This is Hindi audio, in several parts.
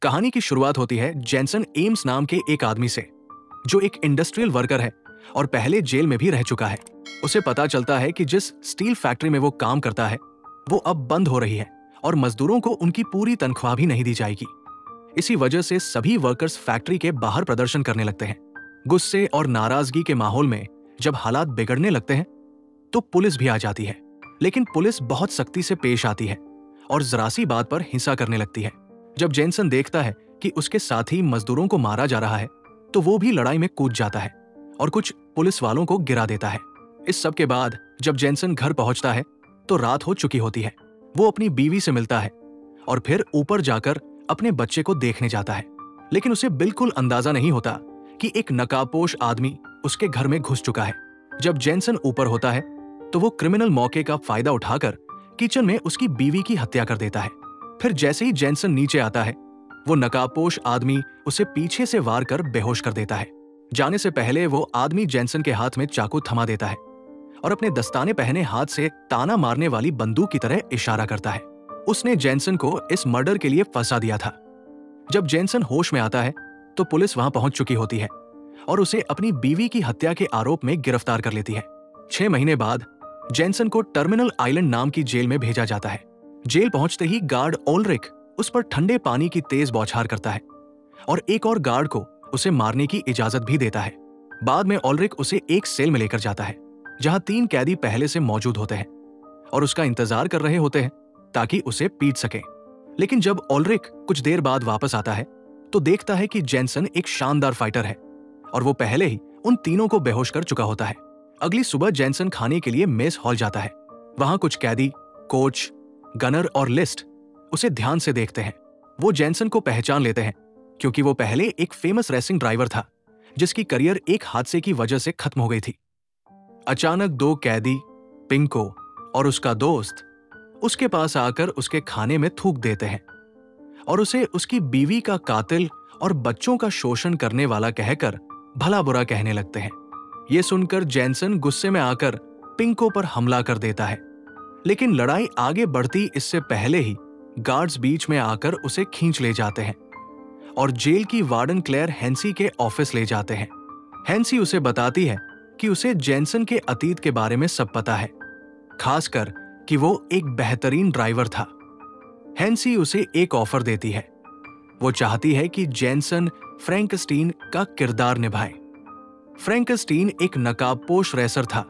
कहानी की शुरुआत होती है जेनसन एम्स नाम के एक आदमी से, जो एक इंडस्ट्रियल वर्कर है और पहले जेल में भी रह चुका है। उसे पता चलता है कि जिस स्टील फैक्ट्री में वो काम करता है वो अब बंद हो रही है और मजदूरों को उनकी पूरी तनख्वाह भी नहीं दी जाएगी। इसी वजह से सभी वर्कर्स फैक्ट्री के बाहर प्रदर्शन करने लगते हैं। गुस्से और नाराजगी के माहौल में जब हालात बिगड़ने लगते हैं तो पुलिस भी आ जाती है, लेकिन पुलिस बहुत सख्ती से पेश आती है और जरा सी बात पर हिंसा करने लगती है। जब जेनसन देखता है कि उसके साथी मजदूरों को मारा जा रहा है तो वो भी लड़ाई में कूद जाता है और कुछ पुलिस वालों को गिरा देता है। इस सब के बाद जब जेनसन घर पहुंचता है तो रात हो चुकी होती है। वो अपनी बीवी से मिलता है और फिर ऊपर जाकर अपने बच्चे को देखने जाता है, लेकिन उसे बिल्कुल अंदाजा नहीं होता कि एक नकाबपोश आदमी उसके घर में घुस चुका है। जब जेनसन ऊपर होता है तो वो क्रिमिनल मौके का फायदा उठाकर किचन में उसकी बीवी की हत्या कर देता है। फिर जैसे ही जेनसन नीचे आता है वो नकाबपोश आदमी उसे पीछे से वार कर बेहोश कर देता है। जाने से पहले वो आदमी जेनसन के हाथ में चाकू थमा देता है और अपने दस्ताने पहने हाथ से ताना मारने वाली बंदूक की तरह इशारा करता है। उसने जेनसन को इस मर्डर के लिए फंसा दिया था। जब जेनसन होश में आता है तो पुलिस वहां पहुंच चुकी होती है और उसे अपनी बीवी की हत्या के आरोप में गिरफ्तार कर लेती है। 6 महीने बाद जेनसन को टर्मिनल आइलैंड नाम की जेल में भेजा जाता है। जेल पहुंचते ही गार्ड ओल्ड्रिक उस पर ठंडे पानी की तेज बौछार करता है और एक और गार्ड को उसे मारने की इजाजत भी देता है। बाद में ओल्ड्रिक उसे एक सेल में लेकर जाता है जहां 3 कैदी पहले से मौजूद होते हैं और उसका इंतजार कर रहे होते हैं ताकि उसे पीट सके। लेकिन जब ओल्ड्रिक कुछ देर बाद वापस आता है तो देखता है कि जेनसन एक शानदार फाइटर है और वो पहले ही उन तीनों को बेहोश कर चुका होता है। अगली सुबह जेनसन खाने के लिए मेस हॉल जाता है। वहां कुछ कैदी, कोच, गनर और लिस्ट उसे ध्यान से देखते हैं। वो जेनसन को पहचान लेते हैं क्योंकि वो पहले एक फेमस रेसिंग ड्राइवर था जिसकी करियर एक हादसे की वजह से खत्म हो गई थी। अचानक 2 कैदी, पिंको और उसका दोस्त उसके पास आकर उसके खाने में थूक देते हैं और उसे उसकी बीवी का कातिल और बच्चों का शोषण करने वाला कहकर भला बुरा कहने लगते हैं। ये सुनकर जेनसन गुस्से में आकर पिंको पर हमला कर देता है, लेकिन लड़ाई आगे बढ़ती इससे पहले ही गार्ड्स बीच में आकर उसे खींच ले जाते हैं और जेल की वार्डन क्लेयर हैंसी के ऑफिस ले जाते हैं। हैंसी उसे बताती है कि उसे जेनसन के अतीत के बारे में सब पता है, खासकर कि वो एक बेहतरीन ड्राइवर था। हैंसी उसे एक ऑफर देती है। वो चाहती है कि जेनसन फ्रैंकस्टीन का किरदार निभाए। फ्रैंकस्टीन एक नकाबपोश रेसर था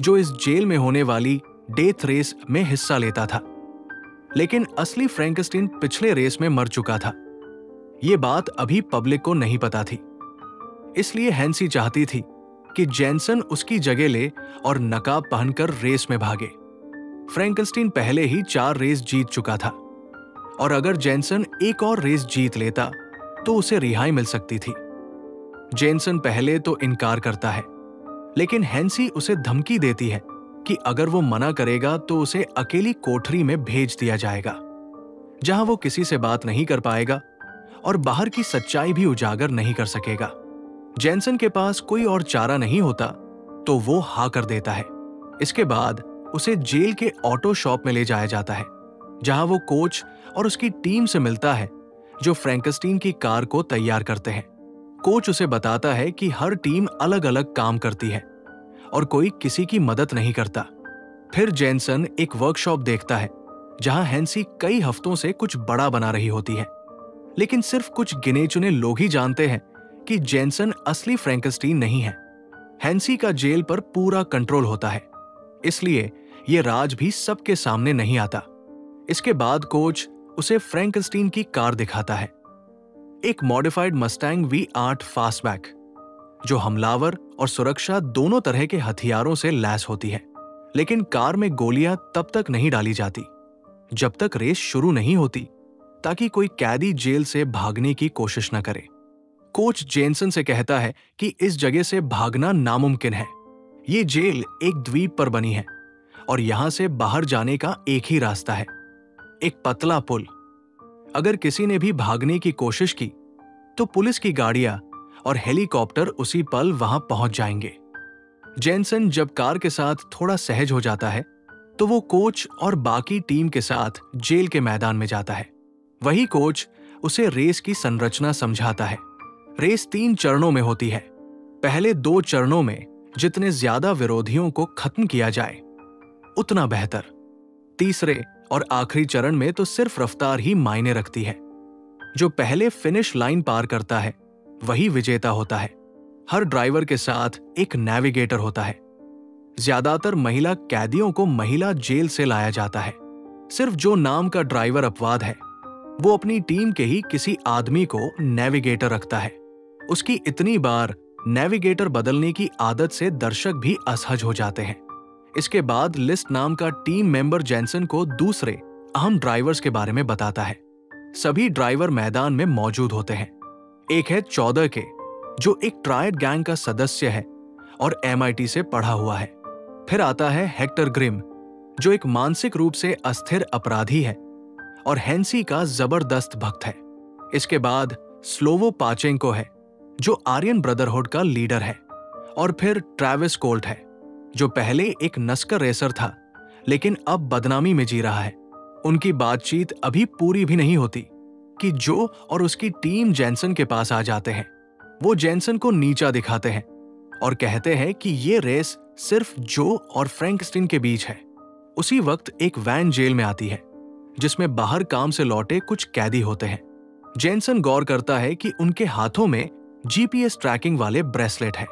जो इस जेल में होने वाली डेथ रेस में हिस्सा लेता था, लेकिन असली फ्रैंकस्टीन पिछले रेस में मर चुका था। ये बात अभी पब्लिक को नहीं पता थी, इसलिए हैंसी चाहती थी कि जेनसन उसकी जगह ले और नकाब पहनकर रेस में भागे। फ्रैंकस्टीन पहले ही 4 रेस जीत चुका था और अगर जेनसन एक और रेस जीत लेता तो उसे रिहाई मिल सकती थी। जेनसन पहले तो इनकार करता है, लेकिन हैंसी उसे धमकी देती है कि अगर वो मना करेगा तो उसे अकेली कोठरी में भेज दिया जाएगा जहां वो किसी से बात नहीं कर पाएगा और बाहर की सच्चाई भी उजागर नहीं कर सकेगा। जेनसन के पास कोई और चारा नहीं होता तो वो हाँ कर देता है। इसके बाद उसे जेल के ऑटो शॉप में ले जाया जाता है जहां वो कोच और उसकी टीम से मिलता है जो फ्रैंकस्टीन की कार को तैयार करते हैं। कोच उसे बताता है कि हर टीम अलग अलग काम करती है और कोई किसी की मदद नहीं करता। फिर जेनसन एक वर्कशॉप देखता है जहां हैंसी कई हफ्तों से कुछ बड़ा बना रही होती है, लेकिन सिर्फ कुछ गिने चुने लोग ही जानते हैं कि जेनसन असली फ्रैंकस्टीन नहीं है। हैंसी का जेल पर पूरा कंट्रोल होता है, इसलिए यह राज भी सबके सामने नहीं आता। इसके बाद कोच उसे फ्रैंकस्टीन की कार दिखाता है, एक मॉडिफाइड मस्टैंग V8 फास्टबैक जो हमलावर और सुरक्षा दोनों तरह के हथियारों से लैस होती है। लेकिन कार में गोलियां तब तक नहीं डाली जाती जब तक रेस शुरू नहीं होती, ताकि कोई कैदी जेल से भागने की कोशिश न करे। कोच जेनसन से कहता है कि इस जगह से भागना नामुमकिन है। ये जेल एक द्वीप पर बनी है और यहां से बाहर जाने का एक ही रास्ता है, एक पतला पुल। अगर किसी ने भी भागने की कोशिश की तो पुलिस की गाड़ियां और हेलीकॉप्टर उसी पल वहां पहुंच जाएंगे। जेनसन जब कार के साथ थोड़ा सहज हो जाता है तो वो कोच और बाकी टीम के साथ जेल के मैदान में जाता है। वही कोच उसे रेस की संरचना समझाता है। रेस 3 चरणों में होती है। पहले 2 चरणों में जितने ज्यादा विरोधियों को खत्म किया जाए उतना बेहतर। तीसरे और आखिरी चरण में तो सिर्फ रफ्तार ही मायने रखती है। जो पहले फिनिश लाइन पार करता है वही विजेता होता है। हर ड्राइवर के साथ एक नेविगेटर होता है। ज्यादातर महिला कैदियों को महिला जेल से लाया जाता है। सिर्फ जो नाम का ड्राइवर अपवाद है वो अपनी टीम के ही किसी आदमी को नेविगेटर रखता है। उसकी इतनी बार नेविगेटर बदलने की आदत से दर्शक भी असहज हो जाते हैं। इसके बाद लिस्ट नाम का टीम मेंबर जेनसन को दूसरे अहम ड्राइवर्स के बारे में बताता है। सभी ड्राइवर मैदान में मौजूद होते हैं। एक है 14 के, जो एक ट्रायड गैंग का सदस्य है और MIT से पढ़ा हुआ है। फिर आता है हेक्टर ग्रिम, जो एक मानसिक रूप से अस्थिर अपराधी है और हेंसी का जबरदस्त भक्त है। इसके बाद स्लोवो पाचेंको है, जो आर्यन ब्रदरहुड का लीडर है। और फिर ट्रैविस कोल्ट है, जो पहले एक नस्कर रेसर था लेकिन अब बदनामी में जी रहा है। उनकी बातचीत अभी पूरी भी नहीं होती कि जो और उसकी टीम जेनसन के पास आ जाते हैं। वो जेनसन को नीचा दिखाते हैं और कहते हैं कि ये रेस सिर्फ जो और फ्रैंकस्टीन के बीच है। उसी वक्त एक वैन जेल में आती है जिसमें बाहर काम से लौटे कुछ कैदी होते हैं। जेनसन गौर करता है कि उनके हाथों में GPS ट्रैकिंग वाले ब्रेसलेट है।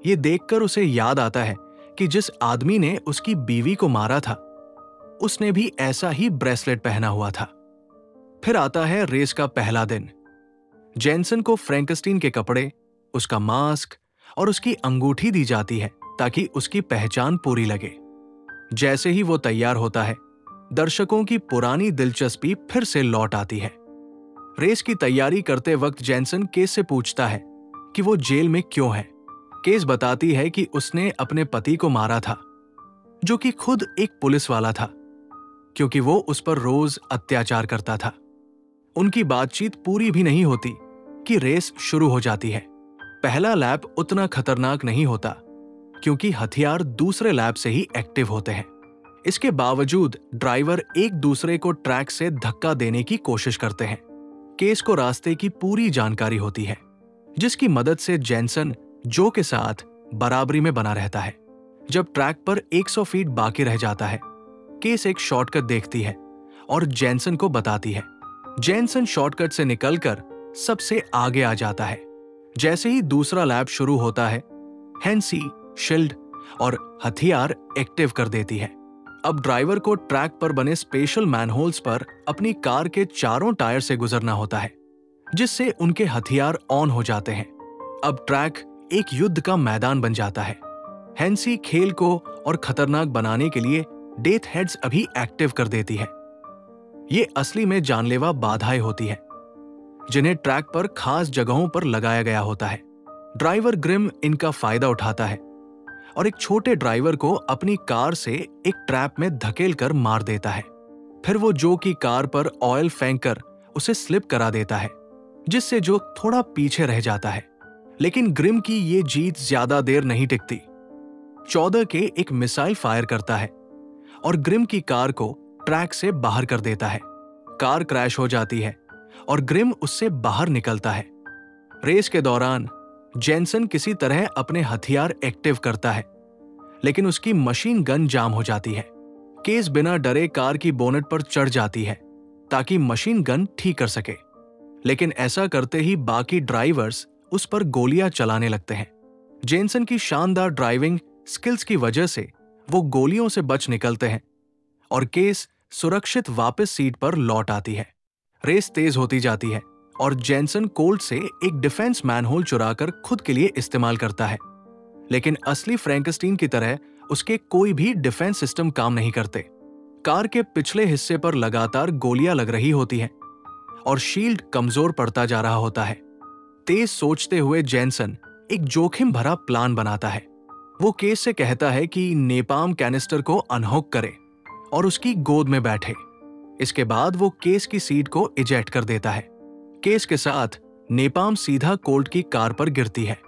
ये देखकर उसे याद आता है कि जिस आदमी ने उसकी बीवी को मारा था उसने भी ऐसा ही ब्रेसलेट पहना हुआ था। फिर आता है रेस का पहला दिन। जेनसन को फ्रैंकस्टीन के कपड़े, उसका मास्क और उसकी अंगूठी दी जाती है ताकि उसकी पहचान पूरी लगे। जैसे ही वो तैयार होता है, दर्शकों की पुरानी दिलचस्पी फिर से लौट आती है। रेस की तैयारी करते वक्त जेनसन केस से पूछता है कि वो जेल में क्यों है। केस बताती है कि उसने अपने पति को मारा था, जो कि खुद एक पुलिस वाला था, क्योंकि वो उस पर रोज अत्याचार करता था। उनकी बातचीत पूरी भी नहीं होती कि रेस शुरू हो जाती है। पहला लैप उतना खतरनाक नहीं होता क्योंकि हथियार दूसरे लैप से ही एक्टिव होते हैं। इसके बावजूद ड्राइवर एक दूसरे को ट्रैक से धक्का देने की कोशिश करते हैं। केस को रास्ते की पूरी जानकारी होती है, जिसकी मदद से जेनसन जो के साथ बराबरी में बना रहता है। जब ट्रैक पर 100 फीट बाकी रह जाता है, केस एक शॉर्टकट देखती है और जेनसन को बताती है। जेनसन शॉर्टकट से निकलकर सबसे आगे आ जाता है। जैसे ही दूसरा लैप शुरू होता है, हेंसी, शील्ड और हथियार एक्टिव कर देती है। अब ड्राइवर को ट्रैक पर बने स्पेशल मैनहोल्स पर अपनी कार के चारों टायर से गुजरना होता है, जिससे उनके हथियार ऑन हो जाते हैं। अब ट्रैक एक युद्ध का मैदान बन जाता है। हेंसी खेल को और खतरनाक बनाने के लिए डेथ हेड्स अभी एक्टिव कर देती है। ये असली में जानलेवा बाधाएं होती है, जिन्हें ट्रैक पर खास जगहों पर लगाया गया होता है। ड्राइवर ग्रिम इनका फायदा उठाता है और एक छोटे ड्राइवर को अपनी कार से एक ट्रैप में धकेल कर मार देता है। फिर वो जो की कार पर ऑयल फेंककर उसे स्लिप करा देता है, जिससे जो थोड़ा पीछे रह जाता है। लेकिन ग्रिम की ये जीत ज्यादा देर नहीं टिकती। 14 के एक मिसाइल फायर करता है और ग्रिम की कार को ट्रैक से बाहर कर देता है। कार क्रैश हो जाती है और ग्रिम उससे बाहर निकलता है। रेस के दौरान जेनसन किसी तरह अपने हथियार एक्टिव करता है, लेकिन उसकी मशीन गन जाम हो जाती है। केस बिना डरे कार की बोनेट पर चढ़ जाती है ताकि मशीन गन ठीक कर सके, लेकिन ऐसा करते ही बाकी ड्राइवर्स उस पर गोलियां चलाने लगते हैं। जेनसन की शानदार ड्राइविंग स्किल्स की वजह से वो गोलियों से बच निकलते हैं और केस सुरक्षित वापस सीट पर लौट आती है। रेस तेज होती जाती है और जेनसन कोल्ट से एक डिफेंस मैनहोल चुराकर खुद के लिए इस्तेमाल करता है, लेकिन असली फ्रैंकस्टीन की तरह उसके कोई भी डिफेंस सिस्टम काम नहीं करते। कार के पिछले हिस्से पर लगातार गोलियां लग रही होती हैं और शील्ड कमजोर पड़ता जा रहा होता है। तेज सोचते हुए जेनसन एक जोखिम भरा प्लान बनाता है। वो केस से कहता है कि नेपाम कैनिस्टर को अनहॉक करे और उसकी गोद में बैठे। इसके बाद वो केस की सीट को इजेक्ट कर देता है। केस के साथ नेपाम सीधा कोल्ट की कार पर गिरती है।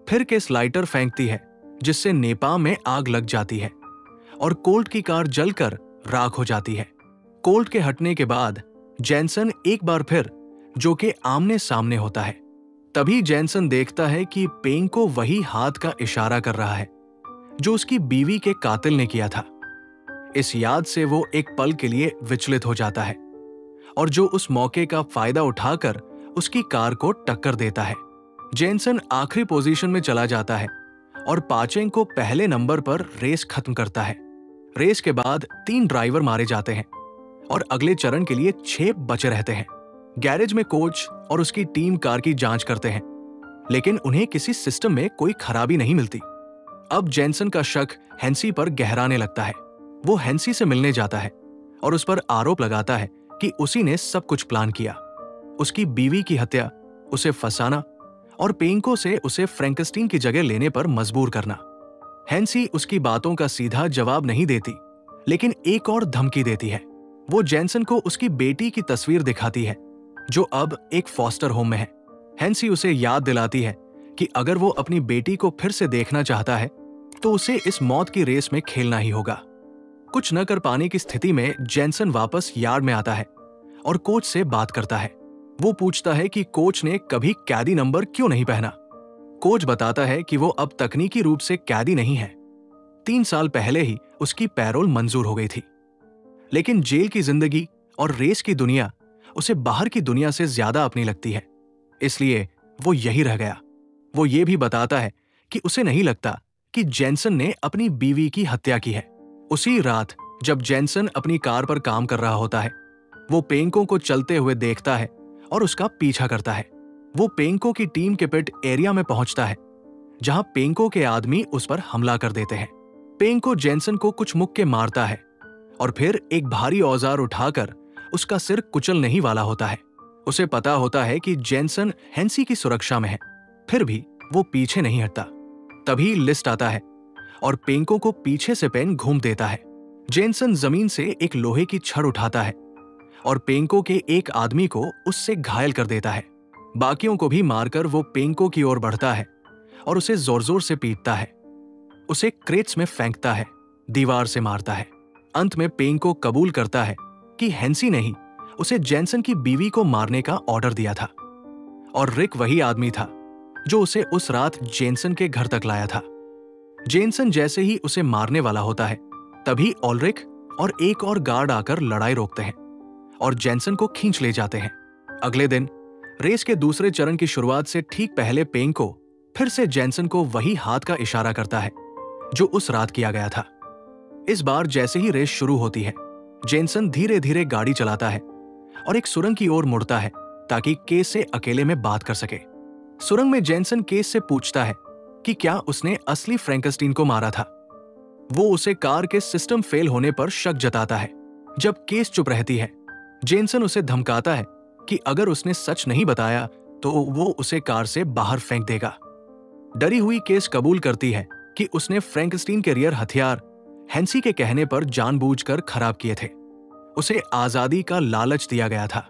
फिर केस लाइटर फेंकती है, जिससे नेपाम में आग लग जाती है और कोल्ट की कार जलकर राख हो जाती है। कोल्ट के हटने के बाद जेनसन एक बार फिर जो कि आमने सामने होता है। तभी जेनसन देखता है कि पेंको वही हाथ का इशारा कर रहा है जो उसकी बीवी के कातिल ने किया था। इस याद से वो एक पल के लिए विचलित हो जाता है और जो उस मौके का फायदा उठाकर उसकी कार को टक्कर देता है। जेनसन आखिरी पोजीशन में चला जाता है और पाचेंको पहले नंबर पर रेस खत्म करता है। रेस के बाद 3 ड्राइवर मारे जाते हैं और अगले चरण के लिए 6 बचे रहते हैं। गैरेज में कोच और उसकी टीम कार की जांच करते हैं, लेकिन उन्हें किसी सिस्टम में कोई खराबी नहीं मिलती। अब जेनसन का शक हेंसी पर गहराने लगता है। वो हेंसी से मिलने जाता है और उस पर आरोप लगाता है कि उसी ने सब कुछ प्लान किया, उसकी बीवी की हत्या, उसे फंसाना और पेंको से उसे फ्रैंकस्टीन की जगह लेने पर मजबूर करना। हेंसी उसकी बातों का सीधा जवाब नहीं देती, लेकिन एक और धमकी देती है। वो जेनसन को उसकी बेटी की तस्वीर दिखाती है जो अब एक फॉस्टर होम में है। हेंसी उसे याद दिलाती है कि अगर वो अपनी बेटी को फिर से देखना चाहता है तो उसे इस मौत की रेस में खेलना ही होगा। कुछ न कर पाने की स्थिति में जेनसन वापस यार्ड में आता है और कोच से बात करता है। वो पूछता है कि कोच ने कभी कैदी नंबर क्यों नहीं पहना। कोच बताता है कि वो अब तकनीकी रूप से कैदी नहीं है। 3 साल पहले ही उसकी पैरोल मंजूर हो गई थी, लेकिन जेल की जिंदगी और रेस की दुनिया उसे बाहर की दुनिया से ज्यादा अपनी लगती है, इसलिए वो यही रह गया। वो ये भी बताता है कि उसे नहीं लगता कि जेनसन ने अपनी बीवी की हत्या की है। उसी रात जब जेनसन अपनी कार पर काम कर रहा होता है, वो पेंको को चलते हुए देखता है और उसका पीछा करता है। वो पेंको की टीम के पिट एरिया में पहुंचता है, जहां पेंको के आदमी उस पर हमला कर देते हैं। पेंको जेनसन को कुछ मुक्के मारता है और फिर एक भारी औजार उठाकर उसका सिर कुचलने ही वाला होता है। उसे पता होता है कि जेनसन हेंसी की सुरक्षा में है, फिर भी वो पीछे नहीं हटता। तभी लिस्ट आता है और पेंको को पीछे से पेन घूम देता है। जेनसन जमीन से एक लोहे की छड़ उठाता है और पेंको के एक आदमी को उससे घायल कर देता है। बाकियों को भी मारकर वो पेंको की ओर बढ़ता है और उसे जोर जोर से पीटता है, उसे क्रेट्स में फेंकता है, दीवार से मारता है। अंत में पेंको कबूल करता है कि हेंसी ने ही उसे जेनसन की बीवी को मारने का ऑर्डर दिया था और रिक वही आदमी था जो उसे उस रात जेनसन के घर तक लाया था। जेनसन जैसे ही उसे मारने वाला होता है, तभी ऑलरिक और एक और गार्ड आकर लड़ाई रोकते हैं और जेनसन को खींच ले जाते हैं। अगले दिन रेस के दूसरे चरण की शुरुआत से ठीक पहले पेंको फिर से जेनसन को वही हाथ का इशारा करता है जो उस रात किया गया था। इस बार जैसे ही रेस शुरू होती है, जेनसन धीरे धीरे गाड़ी चलाता है और एक सुरंग की ओर मुड़ता है ताकि केस से अकेले में बात कर सके। सुरंग में जेनसन केस से पूछता है कि क्या उसने असली फ्रैंकस्टीन को मारा था। वो उसे कार के सिस्टम फेल होने पर शक जताता है। जब केस चुप रहती है, जेनसन उसे धमकाता है कि अगर उसने सच नहीं बताया तो वो उसे कार से बाहर फेंक देगा। डरी हुई केस कबूल करती है कि उसने फ्रैंकस्टीन के रियर हथियार हेंसी के कहने पर जानबूझकर खराब किए थे। उसे आजादी का लालच दिया गया था,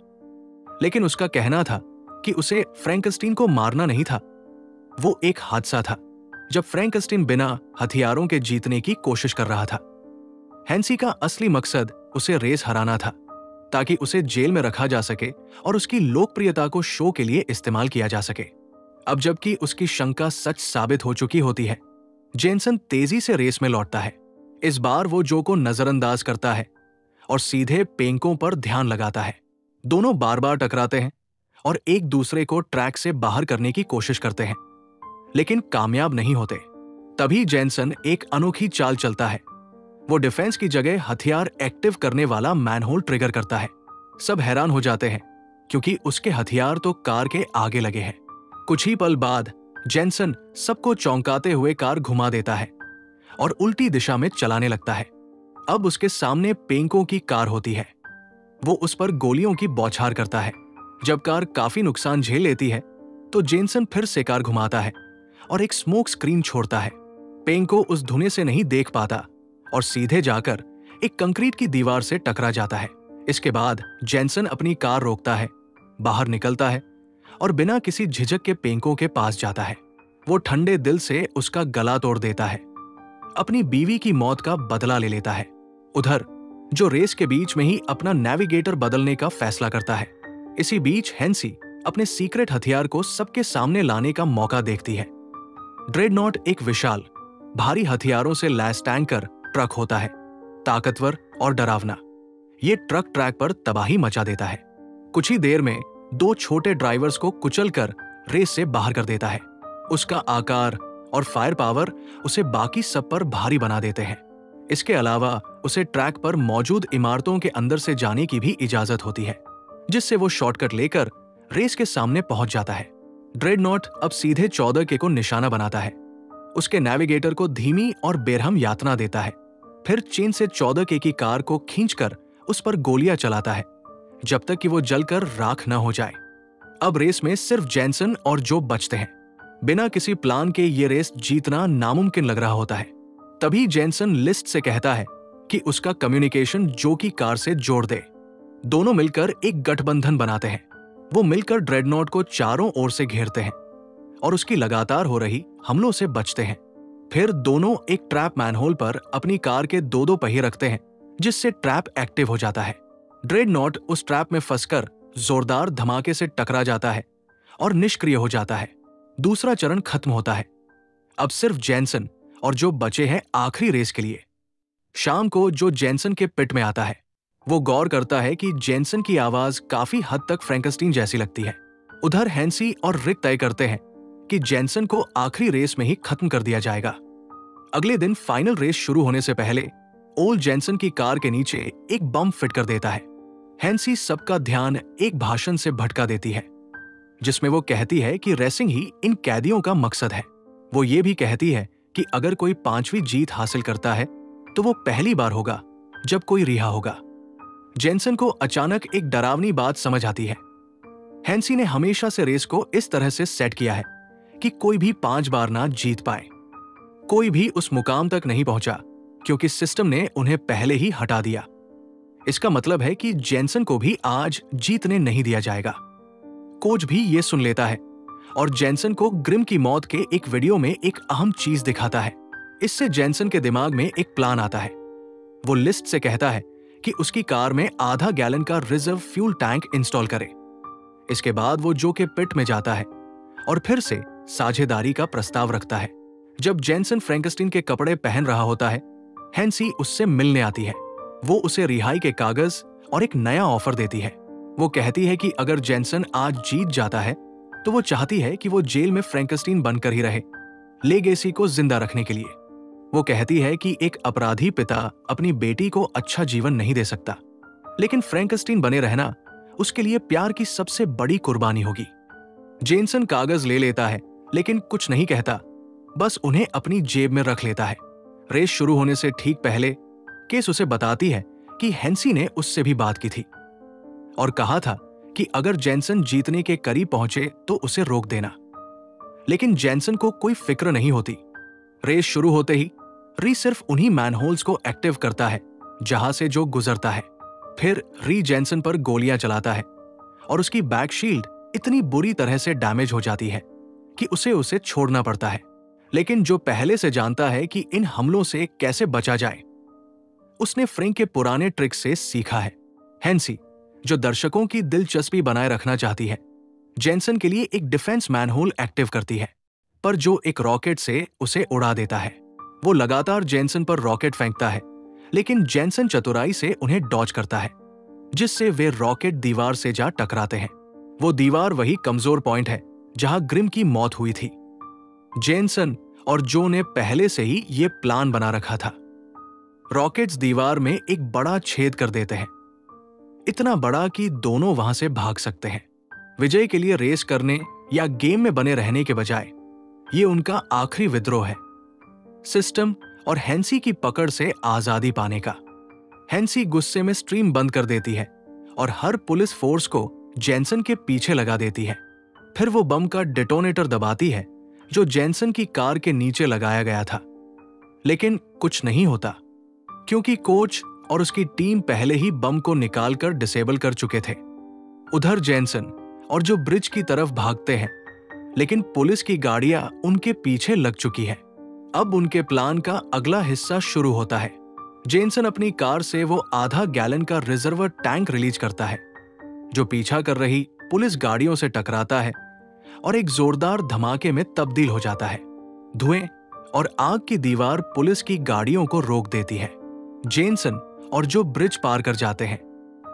लेकिन उसका कहना था कि उसे फ्रैंकस्टीन को मारना नहीं था। वो एक हादसा था जब फ्रैंकस्टीन बिना हथियारों के जीतने की कोशिश कर रहा था। हेंसी का असली मकसद उसे रेस हराना था ताकि उसे जेल में रखा जा सके और उसकी लोकप्रियता को शो के लिए इस्तेमाल किया जा सके। अब जबकि उसकी शंका सच साबित हो चुकी होती है, जेनसन तेजी से रेस में लौटता है। इस बार वो जो को नजरअंदाज करता है और सीधे पेंको पर ध्यान लगाता है। दोनों बार बार टकराते हैं और एक दूसरे को ट्रैक से बाहर करने की कोशिश करते हैं, लेकिन कामयाब नहीं होते। तभी जेनसन एक अनोखी चाल चलता है। वो डिफेंस की जगह हथियार एक्टिव करने वाला मैनहोल ट्रिगर करता है। सब हैरान हो जाते हैं क्योंकि उसके हथियार तो कार के आगे लगे हैं। कुछ ही पल बाद जेनसन सबको चौंकाते हुए कार घुमा देता है और उल्टी दिशा में चलाने लगता है। अब उसके सामने पेंको की कार होती है। वो उस पर गोलियों की बौछार करता है। जब कार काफी नुकसान झेल लेती है तो जेनसन फिर से कार घुमाता है और एक स्मोक स्क्रीन छोड़ता है। पेंको उस धुएं से नहीं देख पाता और सीधे जाकर एक कंक्रीट की दीवार से टकरा जाता है। इसके बाद जेनसन अपनी कार रोकता है, बाहर निकलता है और बिना किसी झिझक के पेंको के पास जाता है। वो ठंडे दिल से उसका गला तोड़ देता है, अपनी बीवी की मौत का बदला ले लेता है। उधर जो रेस के बीच में ही अपना नेविगेटर बदलने का फैसला करता है, इसी बीच हेंसी अपने सीक्रेट हथियार को सबके सामने लाने का मौका देखती है। ड्रेडनॉट एक विशाल, भारी हथियारों से लैस टैंकर ट्रक होता है, ताकतवर और डरावना। ये ट्रक ट्रैक पर तबाही मचा देता है। कुछ ही देर में 2 छोटे ड्राइवर्स को कुचलकर रेस से बाहर कर देता है। उसका आकार और फायर पावर उसे बाकी सब पर भारी बना देते हैं। इसके अलावा उसे ट्रैक पर मौजूद इमारतों के अंदर से जाने की भी इजाजत होती है, जिससे वो शॉर्टकट लेकर रेस के सामने पहुंच जाता है। ड्रेडनॉट अब सीधे 14K को निशाना बनाता है। उसके नेविगेटर को धीमी और बेरहम यातना देता है, फिर चेन से 14K की कार को खींचकर उस पर गोलियां चलाता है, जब तक कि वो जलकर राख न हो जाए। अब रेस में सिर्फ जेनसन और जो बचते हैं। बिना किसी प्लान के ये रेस जीतना नामुमकिन लग रहा होता है। तभी जेनसन लिस्ट से कहता है कि उसका कम्युनिकेशन जो की कार से जोड़ दे। दोनों मिलकर एक गठबंधन बनाते हैं। वो मिलकर ड्रेडनॉट को चारों ओर से घेरते हैं और उसकी लगातार हो रही हमलों से बचते हैं। फिर दोनों एक ट्रैप मैनहोल पर अपनी कार के 2-2 पहिए रखते हैं, जिससे ट्रैप एक्टिव हो जाता है। ड्रेडनॉट उस ट्रैप में फंसकर जोरदार धमाके से टकरा जाता है और निष्क्रिय हो जाता है। दूसरा चरण खत्म होता है। अब सिर्फ जेनसन और जो बचे हैं आखिरी रेस के लिए। शाम को जो जेनसन के पिट में आता है, वो गौर करता है कि जेनसन की आवाज काफी हद तक फ्रैंकेस्टीन जैसी लगती है। उधर हेंसी और रिक तय करते हैं कि जेनसन को आखिरी रेस में ही खत्म कर दिया जाएगा। अगले दिन फाइनल रेस शुरू होने से पहले ओल्ड जेनसन की कार के नीचे एक बम फिट कर देता है। हेंसी सबका ध्यान एक भाषण से भटका देती है, जिसमें वो कहती है कि रेसिंग ही इन कैदियों का मकसद है। वो ये भी कहती है कि अगर कोई 5वीं जीत हासिल करता है तो वो पहली बार होगा जब कोई रिहा होगा। जेनसन को अचानक एक डरावनी बात समझ आती है। हेंसी ने हमेशा से रेस को इस तरह से सेट किया है कि कोई भी 5 बार ना जीत पाए। कोई भी उस मुकाम तक नहीं पहुंचा क्योंकि सिस्टम ने उन्हें पहले ही हटा दिया। इसका मतलब है कि जेनसन को भी आज जीतने नहीं दिया जाएगा। कोच भी ये सुन लेता है और जेनसन को ग्रिम की मौत के एक वीडियो में एक अहम चीज दिखाता है। इससे जेनसन के दिमाग में एक प्लान आता है। वो लिस्ट से कहता है कि उसकी कार में आधा गैलन का रिजर्व फ्यूल टैंक इंस्टॉल करे। इसके बाद वो जो के पिट में जाता है और फिर से साझेदारी का प्रस्ताव रखता है। जब जेनसन फ्रैंकेस्टीन के कपड़े पहन रहा होता है, हेंसी उससे मिलने आती है। वो उसे रिहाई के कागज और एक नया ऑफर देती है। वो कहती है कि अगर जेनसन आज जीत जाता है तो वो चाहती है कि वो जेल में फ्रैंकेस्टीन बनकर ही रहे, लेगेसी को जिंदा रखने के लिए। वो कहती है कि एक अपराधी पिता अपनी बेटी को अच्छा जीवन नहीं दे सकता, लेकिन फ्रैंकेस्टीन बने रहना उसके लिए प्यार की सबसे बड़ी कुर्बानी होगी। जेनसन कागज ले लेता है लेकिन कुछ नहीं कहता, बस उन्हें अपनी जेब में रख लेता है। रेस शुरू होने से ठीक पहले केस उसे बताती है कि हेंसी ने उससे भी बात की थी और कहा था कि अगर जेनसन जीतने के करीब पहुंचे तो उसे रोक देना। लेकिन जेनसन को कोई फिक्र नहीं होती। रेस शुरू होते ही री सिर्फ उन्हीं मैनहोल्स को एक्टिव करता है जहां से जो गुजरता है। फिर री जेनसन पर गोलियां चलाता है और उसकी बैक शील्ड इतनी बुरी तरह से डैमेज हो जाती है कि उसे छोड़ना पड़ता है। लेकिन जो पहले से जानता है कि इन हमलों से कैसे बचा जाए, उसने फ्रैंक के पुराने ट्रिक से सीखा है। हेंसी, जो दर्शकों की दिलचस्पी बनाए रखना चाहती है, जेनसन के लिए एक डिफेंस मैनहोल एक्टिव करती है, पर जो एक रॉकेट से उसे उड़ा देता है। वो लगातार जेनसन पर रॉकेट फेंकता है, लेकिन जेनसन चतुराई से उन्हें डॉज करता है, जिससे वे रॉकेट दीवार से जा टकराते हैं। वो दीवार वही कमजोर पॉइंट है जहां ग्रिम की मौत हुई थी। जेनसन और जो ने पहले से ही ये प्लान बना रखा था। रॉकेट्स दीवार में एक बड़ा छेद कर देते हैं, इतना बड़ा कि दोनों वहां से भाग सकते हैं। विजय के लिए रेस करने या गेम में बने रहने के बजाय ये उनका आखिरी विद्रोह है, सिस्टम और हेंसी की पकड़ से आजादी पाने का। हेंसी गुस्से में स्ट्रीम बंद कर देती है और हर पुलिस फोर्स को जेनसन के पीछे लगा देती है। फिर वो बम का डेटोनेटर दबाती है जो जेनसन की कार के नीचे लगाया गया था। लेकिन कुछ नहीं होता क्योंकि कोच और उसकी टीम पहले ही बम को निकालकर डिसेबल कर चुके थे। उधर जेनसन और जो ब्रिज की तरफ भागते हैं, लेकिन पुलिस की गाड़ियां उनके पीछे लग चुकी है। अब उनके प्लान का अगला हिस्सा शुरू होता है। जेनसन अपनी कार से वो आधा गैलन का रिजर्वर टैंक रिलीज करता है, जो पीछा कर रही पुलिस गाड़ियों से टकराता है और एक जोरदार धमाके में तब्दील हो जाता है। धुएं और आग की दीवार पुलिस की गाड़ियों को रोक देती है। जेनसन और जो ब्रिज पार कर जाते हैं,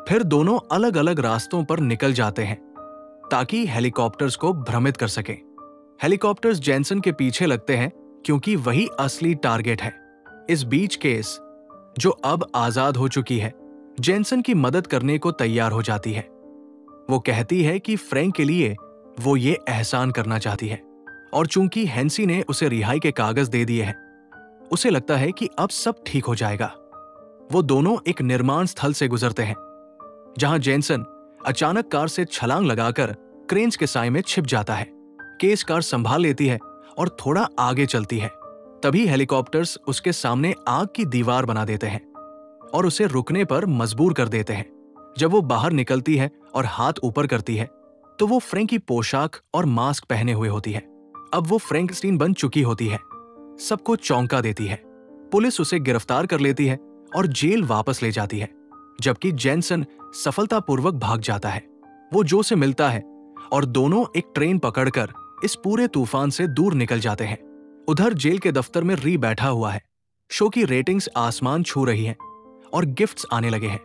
फिर दोनों अलग अलग रास्तों पर निकल जाते हैं ताकि हेलीकॉप्टर्स को भ्रमित कर सकें। हेलीकॉप्टर्स जेनसन के पीछे लगते हैं क्योंकि वही असली टारगेट है। इस बीच केस, जो अब आजाद हो चुकी है, जेनसन की मदद करने को तैयार हो जाती है। वो कहती है कि फ्रैंक के लिए वो ये एहसान करना चाहती है, और चूंकि हैंसी ने उसे रिहाई के कागज दे दिए हैं, उसे लगता है कि अब सब ठीक हो जाएगा। वो दोनों एक निर्माण स्थल से गुजरते हैं जहां जेनसन अचानक कार से छलांग लगाकर क्रेन्स के साए में छिप जाता है। केस कार संभाल लेती है और थोड़ा आगे चलती है। तभी हेलीकॉप्टर्स उसके सामने आग की दीवार बना देते हैं और उसे रुकने पर मजबूर कर देते हैं। जब वो बाहर निकलती है और हाथ ऊपर करती है तो वो फ्रैंक की पोशाक और मास्क पहने हुए होती है। अब वो फ्रैंकस्टीन बन चुकी होती है। सबको चौंका देती है। पुलिस उसे गिरफ्तार कर लेती है और जेल वापस ले जाती है, जबकि जेनसन सफलतापूर्वक भाग जाता है। वो जो से मिलता है और दोनों एक ट्रेन पकड़कर इस पूरे तूफान से दूर निकल जाते हैं। उधर जेल के दफ्तर में री बैठा हुआ है। शो की रेटिंग्स आसमान छू रही हैं और गिफ्ट्स आने लगे हैं।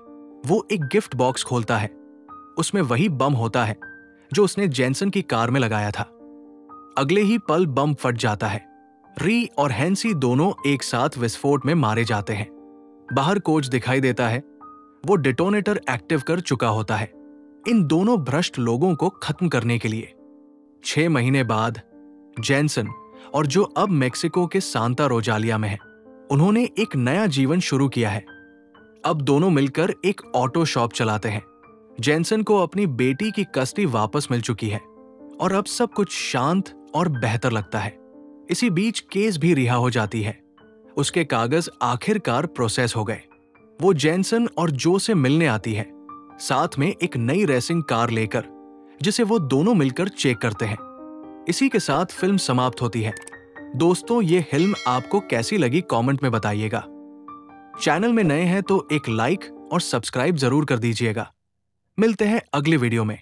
वो एक गिफ्ट बॉक्स खोलता है। उसमें वही बम होता है जो उसने जेनसन की कार में लगाया था। अगले ही पल बम फट जाता है। री और हैंसी दोनों एक साथ विस्फोट में मारे जाते हैं। बाहर कोच दिखाई देता है। वो डिटोनेटर एक्टिव कर चुका होता है इन दोनों भ्रष्ट लोगों को खत्म करने के लिए। 6 महीने बाद जेनसन और जो अब मेक्सिको के सांता रोजालिया में है, उन्होंने एक नया जीवन शुरू किया है। अब दोनों मिलकर एक ऑटो शॉप चलाते हैं। जेनसन को अपनी बेटी की कस्टडी वापस मिल चुकी है और अब सब कुछ शांत और बेहतर लगता है। इसी बीच केस भी रिहा हो जाती है। उसके कागज आखिरकार प्रोसेस हो गए। वो जेनसन और जो से मिलने आती है, साथ में एक नई रेसिंग कार लेकर, जिसे वो दोनों मिलकर चेक करते हैं। इसी के साथ फिल्म समाप्त होती है। दोस्तों, ये फिल्म आपको कैसी लगी कमेंट में बताइएगा। चैनल में नए हैं तो एक लाइक और सब्सक्राइब जरूर कर दीजिएगा। मिलते हैं अगले वीडियो में।